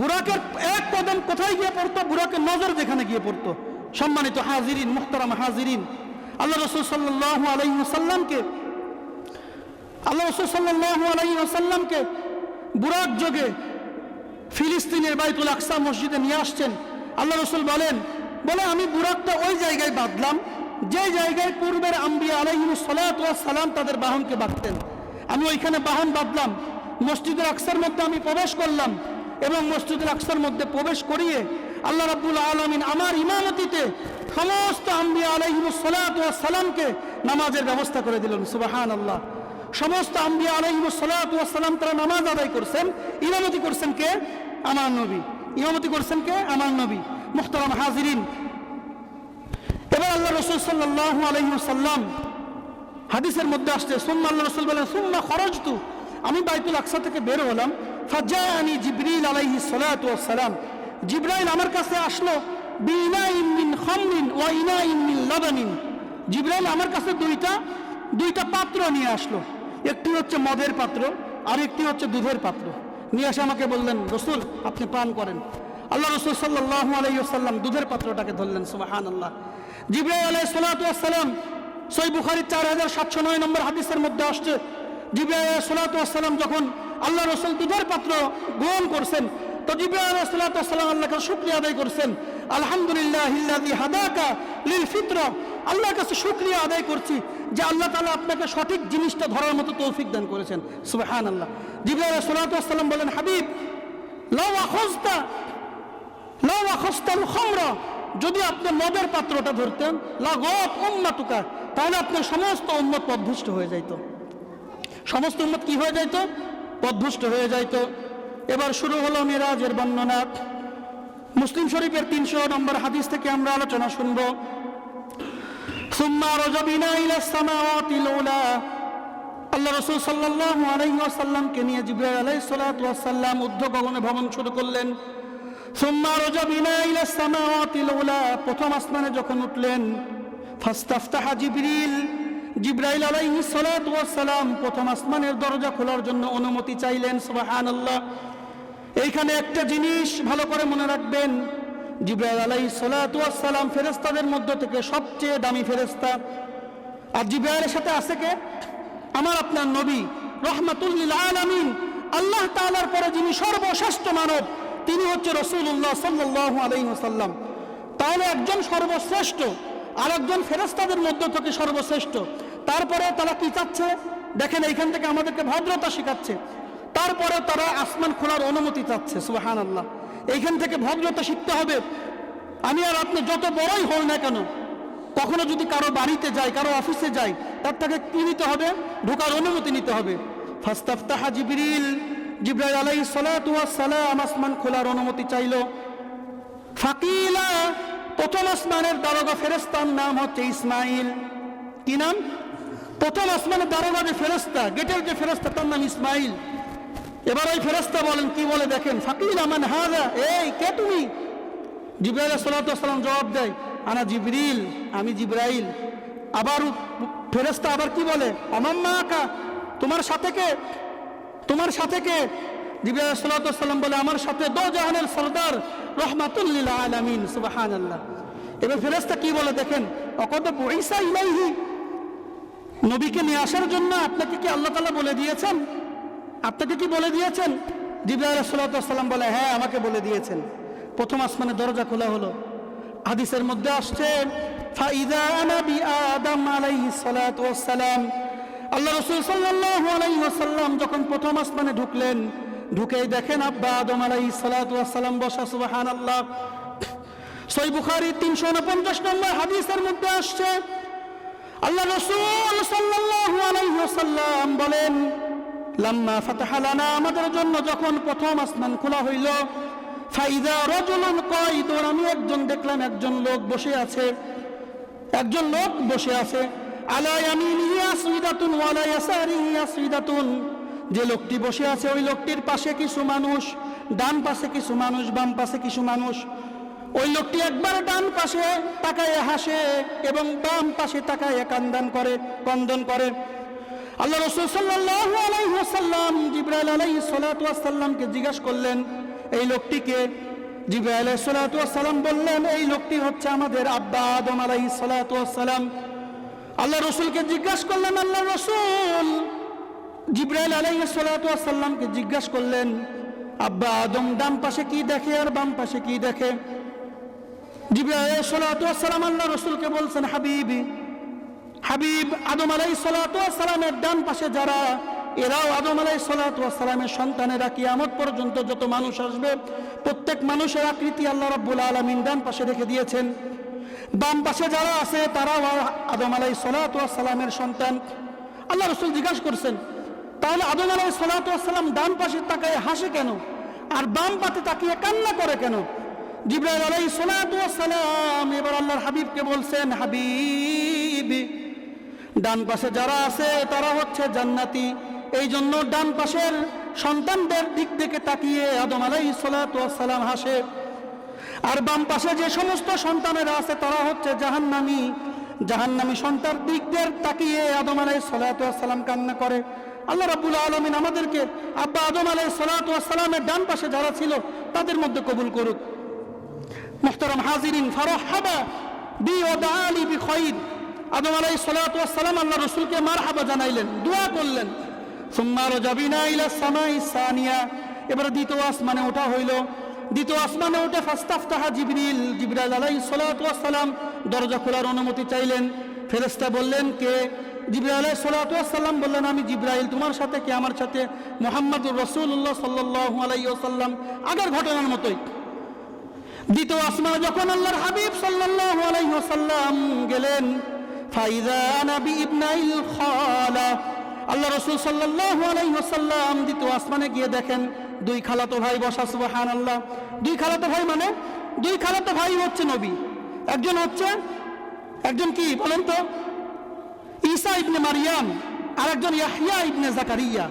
বুরাকের এক কদম কোথায় গিয়ে পড়তো? বুরাকের নজর যেখানে গিয়ে পড়তো। সম্মানিত হাজিরিন, মুহতারাম হাজিরিন, আল্লাহ রাসূল সাল্লাল্লাহু আলাইহি ওয়াসাল্লামকে বুরাক যোগে ফিলিস্তিনের বাইতুল আকসা মসজিদে নিয়ে আসছেন। আল্লাহ রাসূল বলে আমি বুরাকটা ওই জায়গায় বাঁধলাম যে জায়গায় পূর্বের আম্বিয়া আলাইহিস সালাতু ওয়াস সালাম তাদের বাহনকে বাঁধতেন। আমি ওইখানে বাহন বাঁধলাম, মসজিদুল আকসার মধ্যে আমি প্রবেশ করলাম এবং মসজিদুল আকসার মধ্যে প্রবেশ করিয়ে আল্লাহ রাব্বুল আলামিন আমার ইমামতিতে সমস্ত আম্বিয়া আলাইহিস সালাতু ওয়াস সালামকে নামাজের ব্যবস্থা করে দিলেন। সুবহানাল্লাহ, সমস্ত আম্বিয়া আলাইহিস সালাতু ওয়াস সালাম তারা নামাজ আদায় করছেন। ইমামতি করছেন কে? আমার নবী। ইমামতি করছেন কে? আমার নবী। মুহতারাম হাজিরিন, এবার আল্লাহ রাসূল সাল্লাল্লাহু আলাইহি ওয়াসাল্লাম হাদিসের মধ্যে আসছে সুম্মা, আল্লাহ রাসূল বলেন সুম্মা খরাজতু, আমি বাইতুল আকসা থেকে বের হলাম। ফাজাআনি জিবরিল আলাইহিস সালাতু ওয়াস সালাম, জিবরাইল আমার কাছে আসলো বিনাইন মিন খামরিন ওয়া ইনাইন মিন লাবানিন। জিবরাইল আমার কাছে দুইটা পাত্র নিয়ে আসলো, একটি হচ্ছে মদের পাত্র আর একটি হচ্ছে দুধের পাত্র নিয়ে এসে আমাকে বললেন, রসুল আপনি পান করেন। আল্লাহ রসুল সাল্লাল্লাহু আলাইহি ওয়াসাল্লাম দুধের পাত্রটাকে ধরলেন। সুবহানাল্লাহ। জিবরাইল আলাইহিস সালাতু ওয়াস সালাম, সহিহ বুখারী 4709 নম্বর হাদিসের মধ্যে আসছে, জিবরাইল আলাইহিস সালাতু ওয়াস সালাম যখন আল্লাহ রসুল দুধের পাত্র গ্রহণ করছেন, তো জিবরাইল আলাইহিস সালাতু ওয়াস সালাম আল্লাহর কাছে শুকরিয়া আদায় করছেন। আলহামদুলিল্লাহিল্লাযী হাদাকা লিল ফিতরা, আল্লাহর কাছে শুকরিয়া আদায় করছি যে আল্লাহ তাআলা আপনাকে সঠিক জিনিসটা ধরার মতো তৌফিক দান করেছেন। সুবহানাল্লাহ। জিবরাইল আলাইহিস সালাতু ওয়াস সালাম বলেন, হাবিব লাউ আখাযতাল খামরা, যদি আপনি মদের পাত্রটা ধরতেন, লাগাত উম্মাতুকা, তাহলে আপনার সমস্ত উম্মত পথভ্রষ্ট হয়ে যাইত। সমস্ত উম্মত কি হয়ে যাইত? পথভ্রষ্ট হয়ে যাইত। এবার শুরু হলো মিরাজের বর্ণনা। মুসলিম শরীফের 300 নম্বর হাদিস থেকে আমরা আলোচনা শুনব। সুম্মা রাজাবিনা ইলাস সামাওয়াতিল উলা, আল্লাহ রাসূল সাল্লাল্লাহু আলাইহি ওয়াসাল্লামকে নিয়ে জিবরাইল আলাইহিস সালাতু ওয়াস সালাম ঊর্ধ্ব গগনে ভ্রমণ শুরু করলেন। সুম্মা রাজাবিনা ইলাস সামাওয়াতিল উলা, প্রথম আসমানে যখন উঠলেন, ফাস্তাফতাহা জিবরাইল আলাইহিস সালাতু ওয়াস সালাম প্রথম আসমানের দরজা খোলার জন্য অনুমতি চাইলেন। সুবহানাল্লাহ। এইখানে একটা জিনিস ভালো করে মনে রাখবেন, জিবরাইল আলাইহিস সালাতু ওয়াস সালাম ফেরেশতাদের মধ্যে থেকে সবচেয়ে দামি ফেরেশতা। আর জিবরাইলের সাথে আছে কে? আমার আপনার নবী রাহমাতুল লিল আলামিন, আল্লাহ তাআলার পরে যিনি সর্বশ্রেষ্ঠ মানব, তিনি হচ্ছে রাসূলুল্লাহ সাল্লাল্লাহু আলাইহি ওয়াসাল্লাম। তাহলে একজন সর্বশ্রেষ্ঠ আর একজন ফেরেশতাদের মধ্যে থেকে সর্বশ্রেষ্ঠ, তারপরে তারা কি চাচ্ছে দেখেন, এইখান থেকে আমাদেরকে ভদ্রতা শেখাচ্ছে। তারপরে তারা আসমান খোলার অনুমতি চাচ্ছে। সুবহানাল্লাহ। এইখান থেকে ভদ্রতা শিখতে হবে। আমি আর আপনি যত বড়ই হই না কেন, কখনো যদি কারো বাড়িতে যাই, কারো অফিসে যাই, তার থেকে কি নিতে হবে? ঢোকার অনুমতি নিতে হবে। ফাস্তাফতাহা জিবরাইল আলাইহিস সালাতু ওয়াস সালাম আসমান খোলার অনুমতি চাইল। ফাকিলা, প্রথম আসমানের দারোগা ফেরেশতার নাম হচ্ছে ইসমাইল। কি নাম? প্রথম আসমানের দারোগা যে ফেরেশতা, গেটের যে ফেরেশতা, তার নাম ইসমাইল। এবার ওই ফেরেশতা বলেন, কি বলে দেখেন, ফাকিলা মান হাযা, এই কে তুমি? জিবরাইল আলাইহিস সালাতু ওয়াস সালাম জবাব দেয়, আনা জিবরিল, আমি জিবরাইল। আবার ফেরেশতা আবার কি বলে, আমাম্মাকা, তোমার সাথে কে? তোমার সাথে কে? জিবরাইল আলাইহিস সালাতু ওয়াস সালাম বলে, আমার সাথে দো জাহানের সরদার রাহমাতুল লিল আলামিন। সুবহানাল্লাহ। এবার ফেরেশতা কি বলে দেখেন, অকদ বুইসা ইলাইহি, নবীকে নিয়ে আসার জন্য আপনাকে কি আল্লাহ তাআলা বলে দিয়েছেন? আপনাকে কি বলে দিয়েছেন? জিবরাইল আলাইহিস সালাতু ওয়াস সালাম বলে, হ্যাঁ আমাকে বলে দিয়েছেন। প্রথম আসমানের দরজা খোলা হলো। হাদিসের মধ্যে আসছে, ফাইদা আনা বিআদম আলাইহিস সালাতু ওয়াস সালাম, আল্লাহ রাসূল সাল্লাল্লাহু আলাইহি ওয়াসাল্লাম যখন প্রথম আসমানে ঢুকলেন, ঢুকেই দেখেন আব্বা আদম আলাইহিস সালাতু ওয়াস সালাম বসা। সুবহানাল্লাহ। সহিহ বুখারী 349 নম্বর হাদিসের মধ্যে আসছে, আল্লাহ রাসূল সাল্লাল্লাহু আলাইহি ওয়াসাল্লাম বলেন, লাম্মা ফাতাহা লানা, আমাদের জন্য যখন প্রথম আসমান খোলা হইল, ফাইদা রাজুলুন কায়িদুন, আমি একজন দেখলাম, একজন লোক বসে আছে। একজন লোক বসে আছে। আলা ইয়ামিনিহি আসইদাতুন ওয়া আলা ইয়াসারিহি আসইদাতুন, যে লোকটি বসে আছে ওই লোকটির পাশে কিছু মানুষ, ডান পাশে কিছু মানুষ, বাম পাশে কিছু মানুষ। ওই লোকটি একবার ডান পাশে তাকায় হাসে এবং বাম পাশে তাকায় ক্রন্দন করে। আল্লাহ রাসূল সাল্লাল্লাহু আলাইহি ওয়াসাল্লাম জিবরাইল আলাইহিস সালাতু ওয়াস সালামকে জিজ্ঞাসা করলেন, এই লোকটিকে? জিবরাইল আলাইহিস সালাতু ওয়াস সালাম বললেন, এই লোকটি হচ্ছে আমাদের আব্বা আদম আলাইহিস সালাতু ওয়াস সালাম। আল্লাহ রাসূলকে জিজ্ঞাসা করলেন, আল্লাহ রাসূল জিবরাইল আলাইহিস সালাতু ওয়াস সালামকে জিজ্ঞাসা করলেন, আব্বা আদম ডান পাশে কি দেখে আর বাম পাশে কি দেখে? জিবরাইল আলাইহিস সালাতু ওয়াস সালাম আল্লাহ রাসূলকে বলছেন, হাবিব, আদম আলাইহিস সালাতু ওয়াস সালামের ডান পাশে যারা, এরাও আদম আলাইহিস সালাতু ওয়াস সালামের সন্তানেরা। কিয়ামত পর্যন্ত যত মানুষ আসবে, প্রত্যেক মানুষের আকৃতি আল্লাহ রাব্বুল আলামিন ডান পাশে রেখে দিয়েছেন। বাম পাশে যারা আছে তারাও আদম আলাইহিস সালাতু ওয়াস সালামের সন্তান। আল্লাহ রাসূল জিজ্ঞাসা করছেন, তাহলে আদম আলাইহিস সালাতু ওয়াস সালাম ডান পাশে তাকায় হাসে কেন আর বাম পাশে তাকিয়ে কান্না করে কেন? জিবরাইল আলাইহিস সালাতু ওয়াস সালাম এবার আল্লাহর হাবিবকে বলছেন, হাবিব, ডান পাশে যারা আছে তারা হচ্ছে জান্নাতি, এই জন্য ডান পাশের সন্তানদের দিক থেকে তাকিয়ে আদম আলাইহিস সালাতু ওয়াস সালাম হাসে। আর বাম পাশে যে সমস্ত সন্তানেরা আছে তারা হচ্ছে জাহান্নামী। জাহান্নামী সন্তান দিকদের তাকিয়ে আদম আলাইহিস সালাতু ওয়াস সালাম কান্না করে। আল্লাহ রাব্বুল আলামিন আমাদেরকে আব্বা আদম আলাইহিস সালাতু ওয়াস সালামের ডান পাশে যারা ছিল তাদের মধ্যে কবুল করুক। মুহতারাম হাজিরিন, ফারহাবা বি ওয়া দাআলি বিখাইর। আদম আলাইহিস সালাতু ওয়াস সালাম আল্লাহ রাসূলকে মারহাবা জানাইলেন, দোয়া করলেন। সুম্মা রাজাবিনা ইলা সামাইস সানিয়া, এবারে দ্বিতীয় আসমানে ওঠা হইল। দ্বিতীয় আসমানে উঠে ফাস্তাফতাহা জিবরিল, জিবরাইল আলাইহিস সালাতু ওয়াস সালাম দরজা খোলার অনুমতি চাইলেন। ফেরেশতা বললেন, কে? জিবরাইল আলাইহিস সালাতু ওয়াস সালাম বললেন, আমি জিবরাইল। তোমার সাথে কে? আমার সাথে মুহাম্মদুর রাসূলুল্লাহ সাল্লাল্লাহু আলাইহি ওয়াসাল্লাম। আগের ঘটনার মতোই দ্বিতীয় আসমানে যখন আল্লাহর হাবিব সাল্লাল্লাহু আলাইহি ওয়াসাল্লাম গেলেন, ফাইযা নবী ইবনাইল খালা, আল্লাহ রাসূল সাল্লাল্লাহু আলাইহি ওয়াসাল্লাম দ্বিতীয় আসমানে গিয়ে দেখেন দুই খালাতো ভাই বসা। সুবহানাল্লাহ। দুই খালাতো ভাই মানে দুই খালাতো ভাই হচ্ছে নবী। একজন কি বলেন তো? ঈসা ইবনে মারইয়াম, আর একজন ইয়াহইয়া ইবনে জাকারিয়া।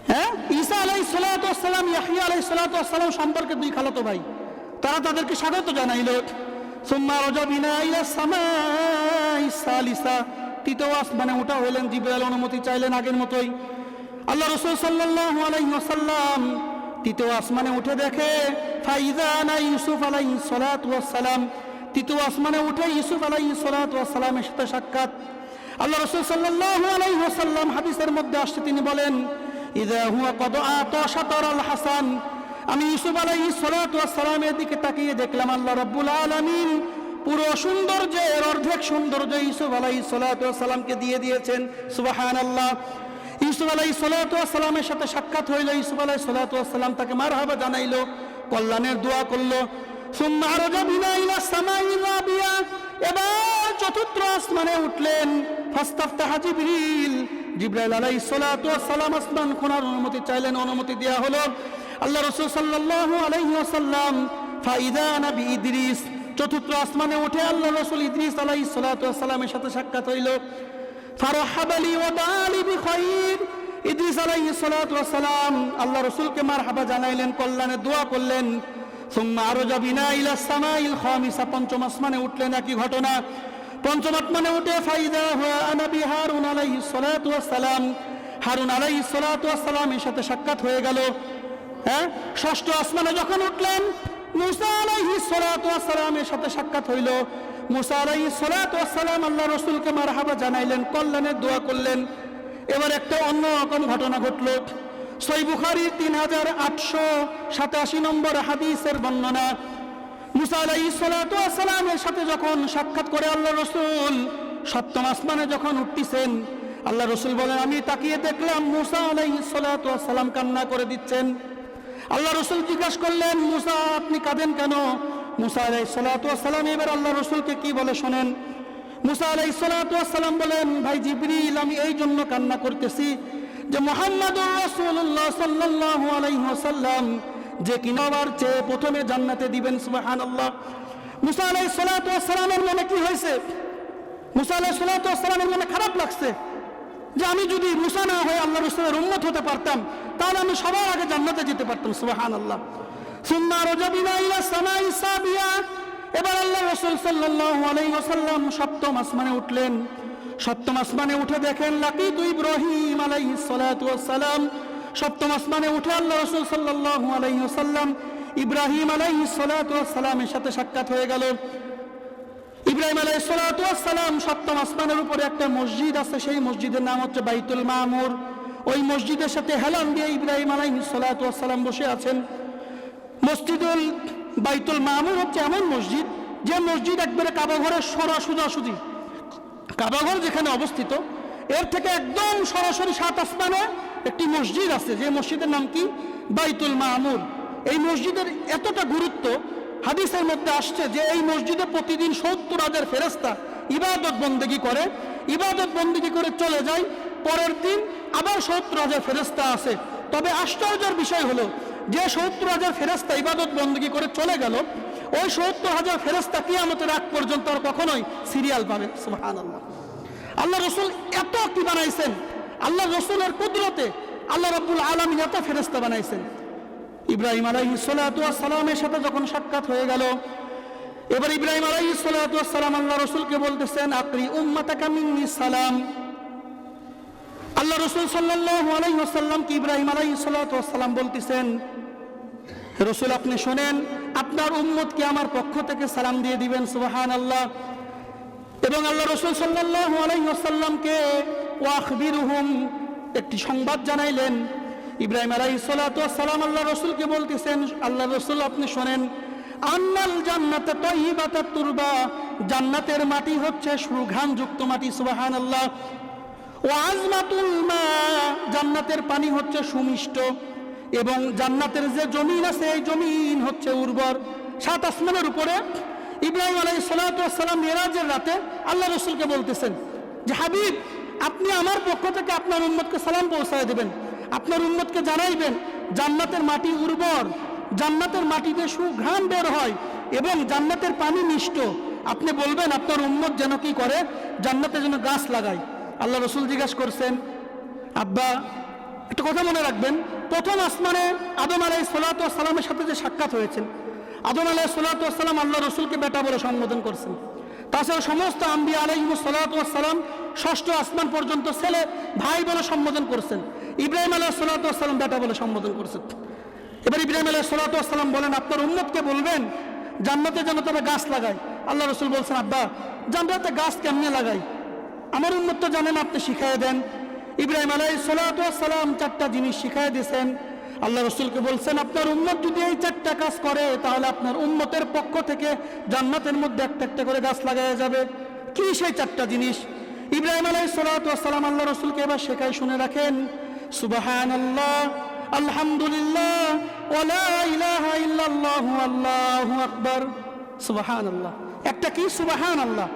হ্যাঁ, ঈসা আলাইহিস সালাতু ওয়াস সালাম, ইয়াহইয়া আলাইহিস সালাতু ওয়াস সালাম সম্পর্কে দুই খালাতো ভাই। তারা তাদেরকে স্বাগত জানাইল। সুম্মা রাজাবিনা ইলা সামাইস সালিসা, তৃতীয় আসমানে ওঠা হইলেন। জিবরাইল অনুমতি চাইলেন আগের মতোই। আল্লাহ রাসূল সাল্লাল্লাহু আলাইহি ওয়াসাল্লাম তৃতীয় আসমানে উঠে দেখে ফাইযা না ইউসুফ আলাইহিস সালাতু ওয়াস সালাম। তৃতীয় আসমানে উঠে ইউসুফ আলাইহিস সালাতু ওয়াস সালামের সাথে সাক্ষাৎ। আল্লাহ রাসূল সাল্লাল্লাহু আলাইহি ওয়াসাল্লাম হাদিসের মধ্যে আসছে, তিনি বলেন, ইযা হুয়া কদ আতা শাতারাল হাসান, আমি ইউসুফ আলাইহিস সালাতু ওয়াস সালামের দিকে তাকিয়ে দেখলাম আল্লাহ রাব্বুল আলামিন পুরো সৌন্দর্যের অর্ধেক সৌন্দর্য ইউসুফ আলাইহিস সালাতু ওয়াস সালামকে দিয়ে দিয়েছেন। সুবহানাল্লাহ। ইউসুফ আলাইহিস সালাতু ওয়াস সালামের সাথে সাক্ষাৎ হইল। ইউসুফ আলাইহিস সালাতু ওয়াস সালাম তাকে মারহাবা জানাইল, কল্যাণের দোয়া করলো। সুম্মা আরজা বিনা ইলা সামাই রাবিয়া, এবার চতুর্থ আসমানে উঠলেন। ফাস্তাফতাহা জিবরিল, জিবরাইল আলাইহিস সালাতু ওয়াস সালাম আসমান খোলার অনুমতি চাইলেন, অনুমতি দেয়া হলো। আল্লাহ রাসূল সাল্লাল্লাহু আলাইহি ওয়াসাল্লাম ফাইদা নবী ইদ্রিস, চতুর্থ আসমানে উঠে আল্লাহ রাসূল ইদ্রিস আলাইহিস সালাতু ওয়াস সালামের সাথে সাক্ষাৎ হইল। ফারহাবা লি ওয়া দাআলি বিখাইর, ইদ্রিস আলাইহিস সালাতু ওয়াস সালাম আল্লাহ রাসূলকে মারহাবা জানাইলেন, কল্যাণের দোয়া করলেন। সুম্মা আরজা বিনা ইলা সামাইল খামিসা, পঞ্চম আসমানে উঠলেন। একই ঘটনা। পঞ্চম আসমানে উঠে ফাইদা হুয়া নবী হারুন আলাইহিস সালাতু ওয়াস সালাম, হারুন আলাইহিস সালাতু ওয়াস সালামের সাথে সাক্ষাৎ হয়ে গেল। হ্যাঁ, ষষ্ঠ আসমানে যখন উঠলেন মুসা আলাইহিস সালাতু ওয়াস সালামের সাথে সাক্ষাৎ হইল। মুসা আলাইহিস সালাতু ওয়াস সালাম আল্লাহ রাসূলকে মারহাবা জানাইলেন, কল্যাণের দোয়া করলেন। এবার একটা অন্য রকম ঘটনা ঘটল। সহিহ বুখারীর 3887 নম্বর হাদিসের বর্ণনা। মুসা আলাইহিস সালাতু ওয়াস সালামের সাথে যখন সাক্ষাৎ করে আল্লাহ রাসূল সপ্তম আসমানে যখন উঠতেছেন, আল্লাহ রাসূল বলেন, আমি তাকিয়ে দেখলাম মুসা আলাইহিস সালাতু ওয়াস সালাম কান্না করে দিচ্ছেন। আল্লাহ রাসূল জিজ্ঞাসা করলেন, মুসা আপনি কাঁদেন কেন? মুসা আলাইহিস সালাতু ওয়াস সালাম এবার আল্লাহ রাসূলকে কি বলে শোনেন। মুসা আলাইহিস সালাতু ওয়াস সালাম বলেন, ভাই জিবরিল, আমি এই জন্য কান্না করতেছি যে মুহাম্মদুর রাসূলুল্লাহ সাল্লাল্লাহু আলাইহি ওয়াসাল্লাম যে কিনাবার চেয়ে প্রথমে জান্নাতে দিবেন। সুবহানাল্লাহ। মুসা আলাইহিস সালাতু ওয়াস সালামের মনে কি হয়েছে? মুসা আলাইহিস সালাতু ওয়াস সালামের মনে খারাপ লাগছে যে আমি যদি মুসা না হয়ে আল্লাহ রাসূলের উম্মত হতে পারতাম তাহলে আমি সবার আগে জান্নাতে যেতে পারতাম। সুবহানাল্লাহ। সুম্মা রাজাবিনা ইলা সামাই সাবিয়া, এবার আল্লাহ রাসূল সাল্লাল্লাহু আলাইহি ওয়াসাল্লাম সপ্তম আসমানে উঠলেন। সপ্তম আসমানে উঠে দেখেন লাকিতু ইব্রাহিম আলাইহিস সালাতু ওয়াস সালাম। সপ্তম আসমানে উঠে আল্লাহ রাসূল সাল্লাল্লাহু আলাইহি ওয়াসাল্লাম ইব্রাহিম আলাইহিস সালাতু ওয়াস সালামের সাথে সাক্ষাৎ হয়ে গেল। ইব্রাহিম আলাইহিস সালাতু ওয়াস সালাম সপ্তম আসমানের উপরে একটা মসজিদ আছে, সেই মসজিদের নাম হচ্ছে বাইতুল মামুর। ওই মসজিদের সাথে হেলান দিয়ে ইব্রাহিম আলাইহিস সালাতু ওয়াস সালাম বসে আছেন। মসজিদুল বাইতুল মামুর হচ্ছে এমন মসজিদ যে মসজিদ একবারে কাবা ঘরের সোজাসুজি, কাবা ঘর যেখানে অবস্থিত এর থেকে একদম সরাসরি 7 আসমানে একটি মসজিদ আছে, যে মসজিদের নাম কি? বাইতুল মামুর। এই মসজিদের এতটা গুরুত্ব, হাদিসের মধ্যে আসছে যে এই মসজিদে প্রতিদিন 70,000 ফেরেশতা ইবাদত বন্দেগী করে, ইবাদত বন্দেগী করে চলে যায়। পরের দিন আবার 70,000 ফেরেশতা আসে। তবে আশ্চর্যের বিষয় হলো যে 70,000 ফেরেশতা ইবাদত বন্দেগী করে চলে গেল, ওই 70,000 ফেরেশতা কিয়ামতের আগ পর্যন্ত আর কখনোই সিরিয়াল পাবে। সুবহানাল্লাহ। আল্লাহ রাসূল এত কি বানাইছেন, আল্লাহ রাসূলের কুদরতে আল্লাহ রাব্বুল আলামিন এত ফেরেশতা বানাইছেন। ইব্রাহিম আলাইহিস সালাতু ওয়াস সালামের সাথে যখন সাক্ষাৎ হয়ে গেল, এবার ইব্রাহিম আলাইহিস সালাতু ওয়াস সালাম আল্লাহ রাসূলকে বলতেছেন, আকরি উম্মাতাকা মিন্নি সালাম। আল্লাহ রাসূল সাল্লাল্লাহু আলাইহি ওয়াসাল্লাম কি ইব্রাহিম আলাইহিস সালাতু ওয়াস সালাম বলতেছেন, রাসূল আপনি শুনেন, আপনার উম্মতকে আমার পক্ষ থেকে সালাম দিয়ে দিবেন। সুবহানাল্লাহ। এবং আল্লাহ রাসূল সাল্লাল্লাহু আলাইহি ওয়াসাল্লামকে ওয়াখবিরুহুম একটি সংবাদ জানাইলেন। ইব্রাহিম আলাইহিস সালাতু ওয়াস সালাম আল্লাহ রাসূলকে বলতেছেন, আল্লাহ রাসূল আপনি শুনেন, আন্নাল জান্নাতা তাইয়িবাতুত তুরবা, জান্নাতের মাটি হচ্ছে সুঘ্রাণযুক্ত মাটি। সুবহানাল্লাহ। ওয়া আযমাতুল মা, জান্নাতের পানি হচ্ছে সুমিষ্ট, এবং জান্নাতের যে জমিন আছে এই জমিন হচ্ছে উর্বর। সাত আসমানের উপরে ইব্রাহিম আলাইহিস সালাতু ওয়াস সালাম মিরাজের রাতে আল্লাহ রাসূলকে বলতেছেন যে, হাবিব আপনি আমার পক্ষ থেকে আপনার উম্মতকে সালাম পৌঁছায় দেবেন, আপনার উম্মতকে জানাইবেন জান্নাতের মাটি উর্বর, জান্নাতের মাটিতে সুঘ্রাণ বের হয় এবং জান্নাতের পানি মিষ্ট। আপনি বলবেন আপনার উম্মত যেন কি করে, জান্নাতে যেন গাছ লাগায়। আল্লাহ রাসূল জিজ্ঞাসা করছেন, আব্বা একটা কথা মনে রাখবেন, প্রথম আসমানে আদম আলাইহিস সালাতু ওয়াস সালামের সাথে যে সাক্ষাৎ হয়েছে, আদম আলাইহিস সালাতু ওয়াস সালাম আল্লাহ রাসূলকে বেটা বলে সম্বোধন করছেন। তাছাড়া সমস্ত আম্বিয়া আলাইহিস সালাতু ওয়াস সালাম ষষ্ঠ আসমান পর্যন্ত ছেলে ভাই বলে সম্বোধন করছেন। ইব্রাহিম আলাইহিস সালাতু ওয়াস সালাম বেটা বলে সম্বোধন করছেন। এবার ইব্রাহিম আলাইহিস সালাতু ওয়াস সালাম বলেন, আপনার উম্মতকে বলবেন জান্নাতে যেন তারা গাছ লাগায়। আল্লাহ রাসূল বলছেন, আব্বা জান্নাতে গাছ কেমনে লাগায়, আমার উম্মত তো জানেন, আপনি শিখাই দেন। ইব্রাহিম আলাইহিস সালাতু ওয়াস সালাম চারটা জিনিস শিখাই দিয়েছেন। আল্লাহ রাসূলকে বলছেন, আপনার উম্মত যদি এই চারটা কাজ করে তাহলে আপনার উম্মতের পক্ষ থেকে জান্নাতের মধ্যে একটা একটা করে গাছ লাগায়া যাবে। কি সেই চারটা জিনিস? ইব্রাহিম আলাইহিস সালাতু ওয়াস সালাম আল্লাহ রাসূলকে এবার শেখায়, শুনে রাখেন। সুবহানাল্লাহ, আলহামদুলিল্লাহ, ওয়া লা ইলাহা ইল্লাল্লাহু আল্লাহু আকবার। সুবহানাল্লাহ, একটা কি সুবহানাল্লাহ,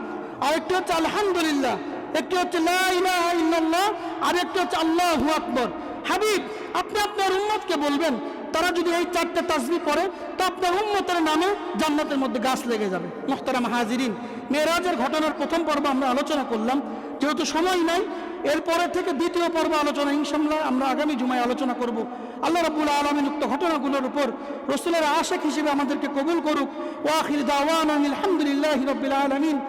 আর একটা হচ্ছে আলহামদুলিল্লাহ, একটা হচ্ছে লা ইলাহা ইল্লাল্লাহ, আর একটা হচ্ছে আল্লাহু আকবার। হাবিব আপনি আপনার উম্মতকে বলবেন তারা যদি এই চারটা তাসবিহ পড়ে তো আপনার উম্মতের নামে জান্নাতের মধ্যে গাছ লেগে যাবে। মুহতারাম হাজিরিন, মেরাজের ঘটনার প্রথম পর্ব আমরা আলোচনা করলাম, যেহেতু সময় নাই এরপরে থেকে দ্বিতীয় পর্ব আলোচনা ইনশাআল্লাহ আমরা আগামী জুমায় আলোচনা করব। আল্লাহ রাব্বুল আলামিন উক্ত ঘটনাগুলোর উপর রাসূলের আশিক হিসেবে আমাদেরকে কবুল করুক। ওয়া আখির দাওয়ানা আলহামদুলিল্লাহি রাব্বিল আলামিন।